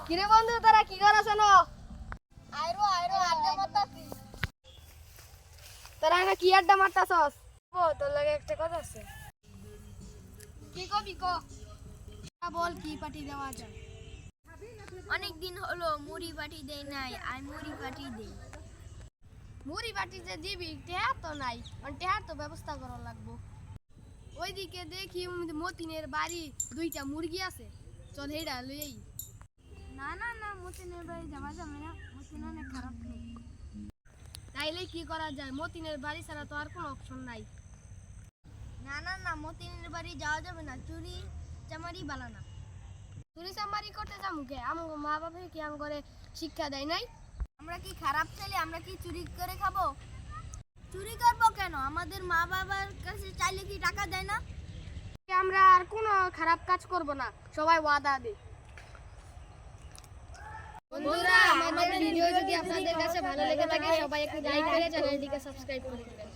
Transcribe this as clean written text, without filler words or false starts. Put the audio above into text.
কিরে বন্ধু তোরা কি করছ না? আইরো আইরো আড্ডা মারতাছি। তোরা না কি আড্ডা মারতাছস? ও তোর লাগে একটা কথা আছে। কি কবি ক? বল কি পার্টি দেওয়া যায়? অনেক দিন হলো মুড়ি বাটি দেই নাই, আই মুড়ি বাটি দেই। মুড়ি বাটি যে দিবি টেহা তো নাই, টেহার তো ব্যবস্থা করা লাগবো। ওইদিকে দেখি মতিনের বাড়ি দুইটা মুরগি আছে, চল হেডা লই। না না না, মতিনের বাড়ি যাওয়া যাবে না, মতিন অনেক খারাপ লোক। তাইলে কি করা যায়? মতিনের বাড়ি ছাড়া তো আর কোনো অপশন নাই। না না না, মতিনের বাড়ি যাওয়া যাবে না, চুরি চামারি বালানা। চুরি চামারি করতে যাবো কে? আমার মা বাবা কি আম করে শিক্ষা দেয় নাই? আমরা কি খারাপ ছেলে? আমরা কি চুরি করে খাবো? চুরি করবো কেন? আমাদের মা বাবার কাছে চাইলে কি টাকা দেয় না? আমরা আর কোনো খারাপ কাজ করব না, সবাই ওয়াদা দেই। বন্ধুরা, আমাদের ভিডিও যদি আপনাদের কাছে ভালো লেগে থাকে সবাই একটু লাইক করে চ্যানেলটিকে সাবস্ক্রাইব করে দিবেন।